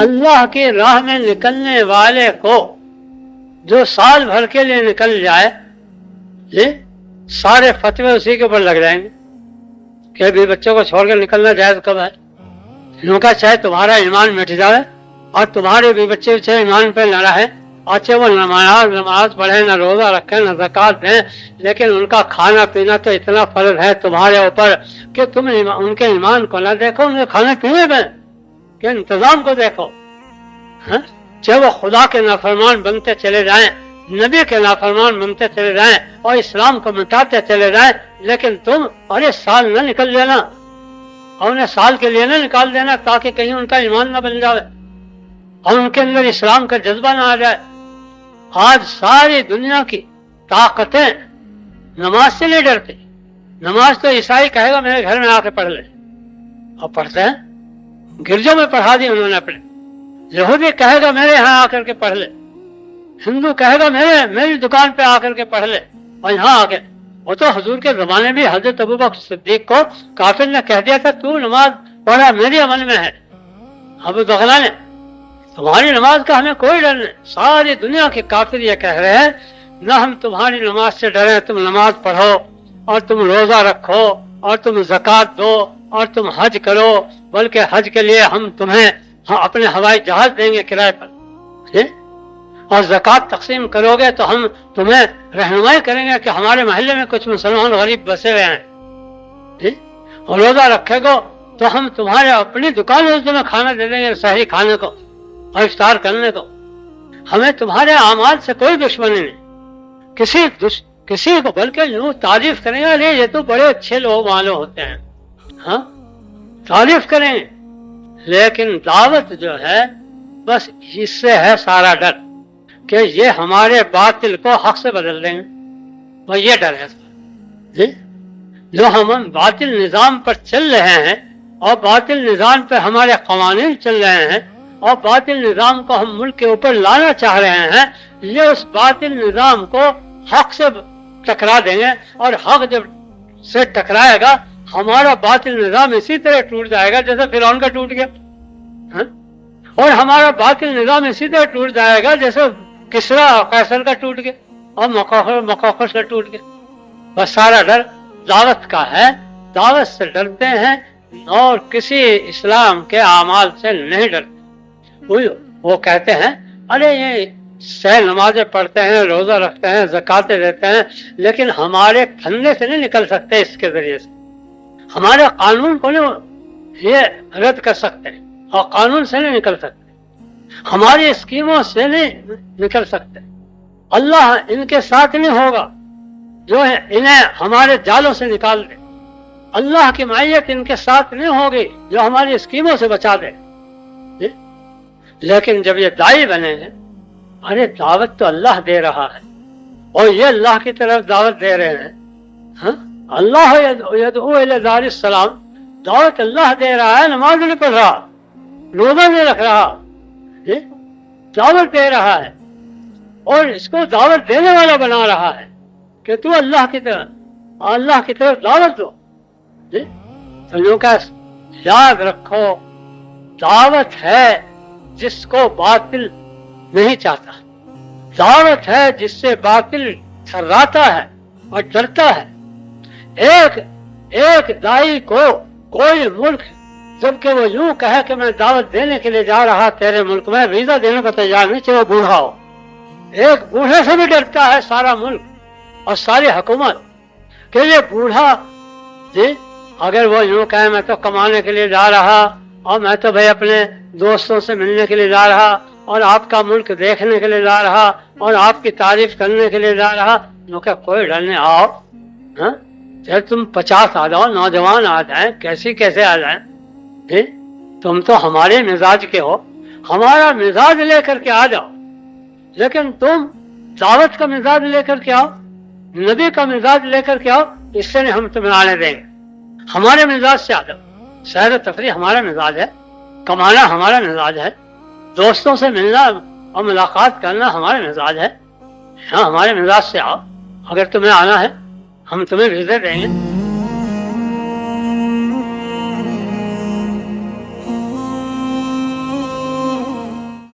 اللہ کی راہ میں نکلنے والے کو جو سال بھر کے لیے نکل جائے سارے فتوے اسی کے اوپر لگ جائیں گے کہ بھی بچوں کو چھوڑ کر نکلنا جائز کب ہے. ان کا چاہے تمہارا ایمان مٹ جائے اور تمہارے بھی بچے چاہے ایمان پہ نہ رہے اور چاہے وہ نماز پڑھے نہ روزہ رکھے نہ زکوٰۃ دیں، لیکن ان کا کھانا پینا تو اتنا فرض ہے تمہارے اوپر کہ تم ان کے ایمان کو نہ دیکھو، ان کے کھانے پینے میں کہ انتظام کو دیکھو. چاہے وہ خدا کے نافرمان بنتے چلے جائیں، نبی کے نافرمان بنتے چلے جائیں اور اسلام کو مٹاتے چلے جائیں، لیکن تم سال نہ نکل دینا اور انہیں سال کے لیے نہ نکال دینا تاکہ کہیں ان کا ایمان نہ بن جائے اور ان کے اندر اسلام کا جذبہ نہ آ جائے. آج ساری دنیا کی طاقتیں نماز سے نہیں ڈرتی. نماز تو عیسائی کہے گا میرے گھر میں آ کے پڑھ لے، اور پڑھتے ہیں. گرجوں میں پڑھا دی انہوں نے اپنے. یہودی کہے گا میرے یہاں آ کر کے پڑھ لے، ہندو کہے گا میری دکان پہ آ کر کے پڑھ لے. اور یہاں آ کے وہ تو حضور کے زمانے میں حضرت ابوبکر صدیق کو کافر نے کہہ دیا تھا تو نماز پڑھا میری عمل میں ہے. ابو بغلا نے تمہاری نماز کا ہمیں کوئی ڈر نہیں. ساری دنیا کے کافر یہ کہہ رہے ہیں نہ ہم تمہاری نماز سے ڈریں، تم نماز پڑھو اور تم روزہ رکھو اور تم زکوٰۃ دو اور تم حج کرو، بلکہ حج کے لیے ہم تمہیں اپنے ہوائی جہاز دیں گے کرائے پر، اور زکوٰۃ تقسیم کرو گے تو ہم تمہیں رہنمائی کریں گے کہ ہمارے محلے میں کچھ مسلمان غریب بسے ہوئے ہیں، اور روزہ رکھے گو تو ہم تمہارے اپنی دکان میں تمہیں کھانا دے دیں گے، سحری کھانے کو اور افطار کرنے کو. ہمیں تمہارے اعمال سے کوئی دشمنی نہیں کسی کو، بلکہ یوں تعریف کریں گے یہ تو بڑے اچھے لوگ معلوم ہوتے ہیں، ہاں تعریف کریں گے. لیکن دعوت جو ہے بس اس سے ہے سارا ڈر کہ یہ ہمارے باطل کو حق سے بدل دیں گے. وہ یہ ڈر ہے جی، جو ہم باطل نظام پر چل رہے ہیں اور باطل نظام پہ ہمارے قوانین چل رہے ہیں اور باطل نظام کو ہم ملک کے اوپر لانا چاہ رہے ہیں، یہ اس باطل نظام کو حق سے ٹکرا دیں گے، اور حق جب سے ٹکرائے گا ہمارا باطل نظام اسی طرح ٹوٹ جائے گا جیسے فرعون کا ٹوٹ گیا، اور ہمارا باطل نظام اسی طرح ٹوٹ جائے گا جیسے کسرا اور قیصر کا ٹوٹ گیا اور مقوقس کا ٹوٹ گیا. بس سارا ڈر دعوت کا ہے، دعوت سے ڈرتے ہیں اور کسی اسلام کے اعمال سے نہیں ڈرتے. وہ کہتے ہیں ارے یہ سہ نمازیں پڑھتے ہیں، روزہ رکھتے ہیں، زکاتیں دیتے ہیں، لیکن ہمارے پھندے سے نہیں نکل سکتے، اس کے ذریعے سے ہمارے قانون کو نہیں یہ رد کر سکتے اور قانون سے نہیں نکل سکتے، ہماری اسکیموں سے نہیں نکل سکتے. اللہ ان کے ساتھ نہیں ہوگا جو ہے انہیں ہمارے جالوں سے نکال دے. اللہ کی معیت ان کے ساتھ نہیں ہوگی جو ہماری اسکیموں سے بچا دے. لیکن جب یہ داعی بنے ہیں، ارے دعوت تو اللہ دے رہا ہے اور یہ اللہ کی طرف دعوت دے رہے ہیں. اللہ یدعو الی دار السلام، دعوت اللہ دے رہا ہے، نماز نہیں پڑھ رہا، روزہ نہیں رکھ رہا، دعوت دے رہا ہے اور اس کو دعوت دینے والا بنا رہا ہے کہ تو اللہ کی طرف دعوت دو. تو یوں کہ یاد رکھو دعوت ہے جس کو باطل نہیں چاہتا، دعوت ہے جس سے باطل تھراتا ہے اور ڈرتا ہے. ایک دائی کو کوئی ملک جبکہ وہ یوں کہے کہ میں دعوت دینے کے لیے جا رہا تیرے ملک میں، ویزا دینے کو تیار نہیں، چاہے وہ بوڑھا ہو. ایک بوڑھے سے بھی ڈرتا ہے سارا ملک اور ساری حکومت کہ یہ بوڑھا جی اگر وہ یوں کہے میں تو کمانے کے لیے جا رہا اور میں تو بھائی اپنے دوستوں سے ملنے کے لیے جا رہا اور آپ کا ملک دیکھنے کے لیے جا رہا اور آپ کی تعریف کرنے کے لیے جا رہا، کہ کوئی ڈر نہیں، آؤ چاہے تم 50 آ جاؤ، نوجوان آ جائیں، کیسے آ جائیں، تم تو ہمارے مزاج کے ہو، ہمارا مزاج لے کر کے آ جاؤ. لیکن تم دعوت کا مزاج لے کر کے آؤ، نبی کا مزاج لے کر کے آؤ، اس سے نہیں ہم تمہیں آنے دیں گے. ہمارے مزاج سے آ جاؤ. سیر و تفریح ہمارا مزاج ہے، کمانا ہمارا مزاج ہے، دوستوں سے ملنا اور ملاقات کرنا ہمارا مزاج ہے. ہاں ہمارے مزاج سے آؤ، اگر تمہیں آنا ہے ہم تمہیں ویزا دیں گے.